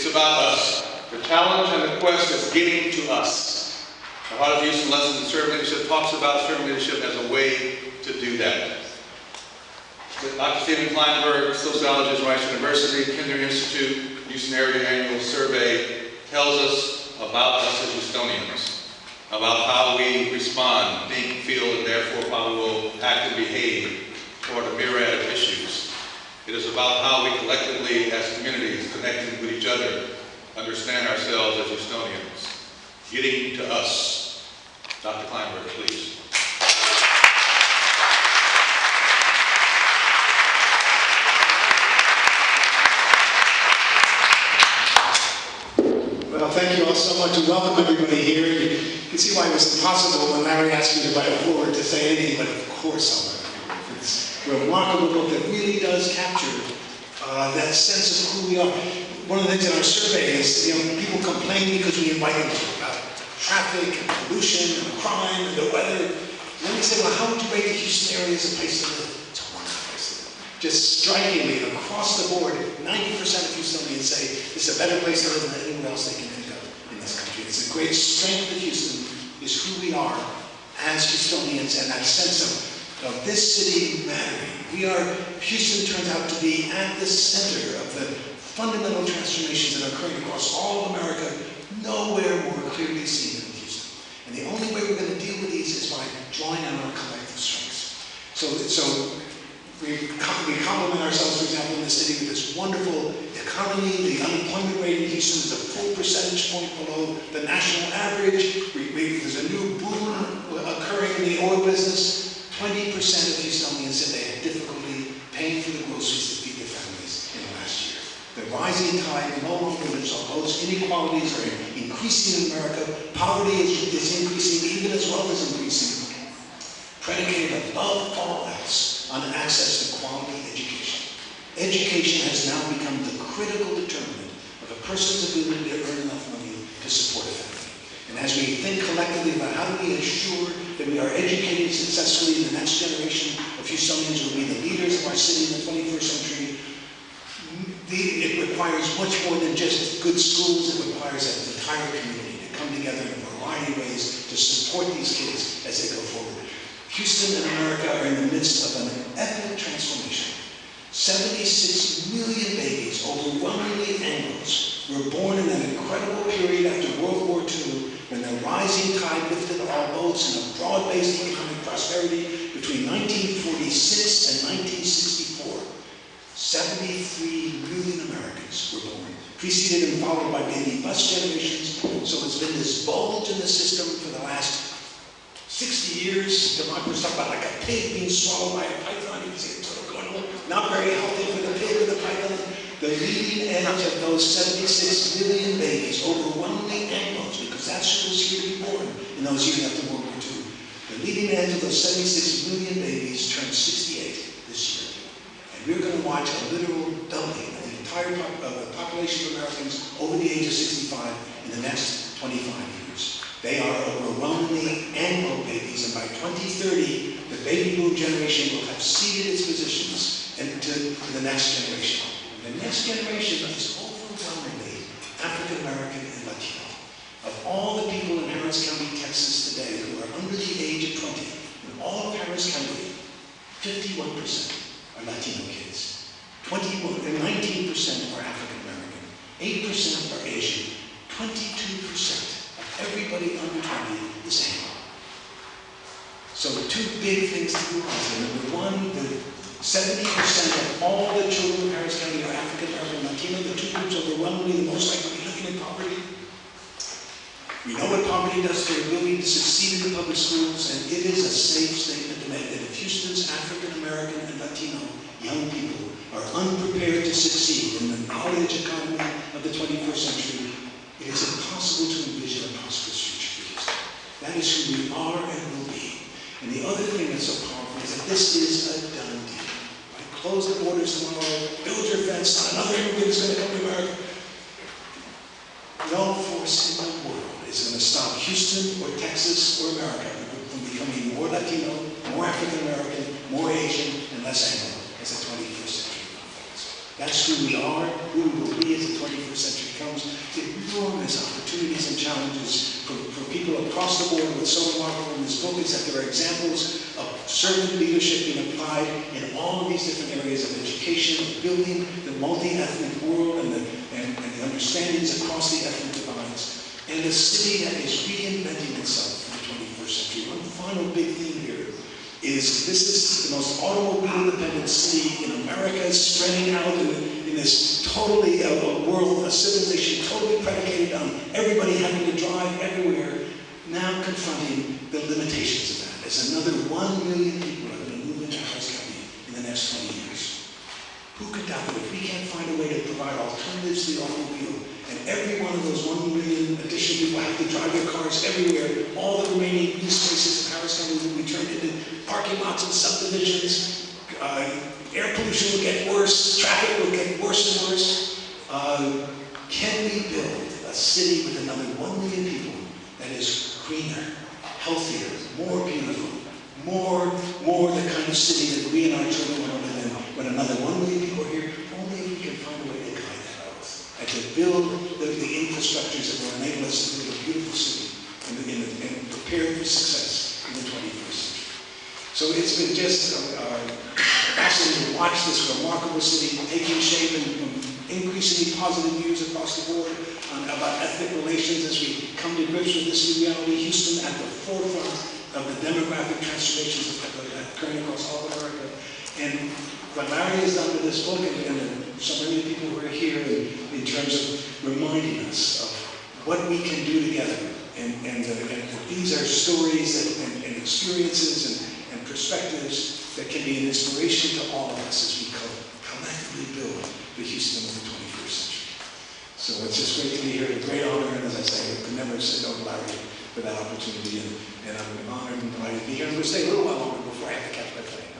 about us. The challenge and the quest is getting to us. The Heart of Houston Lessons in Servant Leadership talks about servant leadership as a way to do that. Dr. Stephen Klineberg, sociologist, Rice University, Kinder Institute, Houston Area Annual Survey, tells us about us as Houstonians, about how we respond, think, feel, and therefore how we will act and behave toward a myriad of issues. It is about how we collectively, as communities, connecting with each other, understand ourselves as Houstonians. Getting to us. Dr. Klineberg, please. Well, thank you all so much, and welcome everybody here. You can see why it was impossible when Larry asked me to write a foreword to say anything, but of course I'll write a foreword. It's a remarkable book that really does capture that sense of who we are. One of the things in our survey is, people complain because we invite them about traffic and pollution and crime and the weather. And then we say, well, how would you rate the Houston area as a place to live? It's a wonderful place to live. Just strikingly, across the board, 90% of Houstonians say this is a better place to live than anywhere else they can think of in this country. It's a great strength of Houston is who we are as Houstonians and that sense of this city mattering. Houston turns out to be at the center of the fundamental transformations that are occurring across all of America, nowhere more clearly seen than Houston. And the only way we're going to deal with these is by drawing on our collective strengths. So we compliment ourselves, for example, in the city with this wonderful economy. The unemployment rate in Houston is a full percentage point below the national average. There's a new boom occurring in the oil business. 20% of Houstonians said they had difficulty paying for the groceries to feed their families in the last year. The rising tide no longer lifts our boats. Inequalities are increasing in America. Poverty is increasing, even as wealth is increasing. Predicated above all else on access to quality education. Education has now become the critical determinant of a person's ability to earn enough money to support a family. And as we think collectively about how do we ensure that we are educating successfully the next generation of Houstonians who will be the leaders of our city in the 21st century, it requires much more than just good schools. It requires an entire community to come together in a variety of ways to support these kids as they go forward. Houston and America are in the midst of an epic transformation. 76 million babies, overwhelmingly Anglos, were born in an incredible period after World War II when the rising tide lifted all boats in a broad-based economic prosperity between 1946 and 1964. 73 million Americans were born, preceded and followed by baby bust generations. So it's been this bulge in the system for the last 60 years. Democrats talk about like a pig being swallowed by a python. You can see it's sort of going on. Not very healthy for the pig or the python. The leading edge of those 76 million babies, overwhelmingly Anglos, because that's who was here to be born in those years after World War II. The leading edge of those 76 million babies turned 68 this year. And we're going to watch a literal doubling of the entire population of Americans over the age of 65 in the next 25 years. They are overwhelmingly Anglo babies, and by 2030, the baby boom generation will have ceded its positions into the next generation. And the next generation is overwhelmingly African American and Latino. Of all the people in Harris County, Texas today who are under the age of 20, in all of Harris County, 51% are Latino kids. 19% are African American. 8% are Asian. 22% everybody under 20 is Anglo. So the two big things to move on to. Number one, the 70% of all the children in Harris County are African American and Latino. The two groups overwhelmingly the most likely to be living in poverty. We know what poverty does to their ability to succeed in the public schools, and it is a safe statement to make that if Houston's African American and Latino young people are unprepared to succeed in the knowledge economy of the 21st century, it is impossible to envision a prosperous future for Houston. That is who we are and will be. And the other thing that's so powerful is that this is a done deal. Right? Close the borders tomorrow, build your fence, not another immigrant is going to come to America. No force in the world is going to stop Houston or Texas or America from becoming more Latino, more African American, more Asian, and less Anglo as the 21st century unfolds. That's who we are, who we will be as the 21st century comes. opportunities and challenges for people across the board. What's so remarkable in this book is that there are examples of servant leadership being applied in all of these different areas of education, of building the multi-ethnic world and the understandings across the ethnic divides, and a city that is reinventing itself for the 21st century. One final big theme here is this is the most automobile-dependent city in America, spreading out in this totally a world, a civilization totally predicated on everybody having to drive everywhere, now confronting the limitations of that. There's another 1 million people are going to move into Harris County in the next 20 years. Who could doubt that if we can't find a way to provide alternatives to the automobile, and every one of those 1 million additional people have to drive their cars everywhere, all the remaining use spaces in Harris County will be turned into parking lots and subdivisions, air pollution will get worse, traffic will get worse and worse. Can we build a city with another 1 million people that is greener, healthier, more beautiful, more the kind of city that we and our children want to live in when another 1 million people are here? Only if we can find a way to guide that growth and to build the infrastructures that will enable us to build a beautiful city and prepare for success in the 21st century. So it's been just fascinating to watch this remarkable city taking shape and increasingly positive views across the board about ethnic relations as we come to grips with this new reality. Houston at the forefront of the demographic transformations that are occurring across all of America. And what Larry has done with this book, and so many people who are here in terms of reminding us of what we can do together. And these are stories and experiences and perspectives that can be an inspiration to all of us as we collectively build the Houston of the 21st century. So it's just great to be here. It's a great honor, and as I say, I could never have said no to Larry for that opportunity, and I'm honored and delighted to be here. I'm going to stay a little while longer.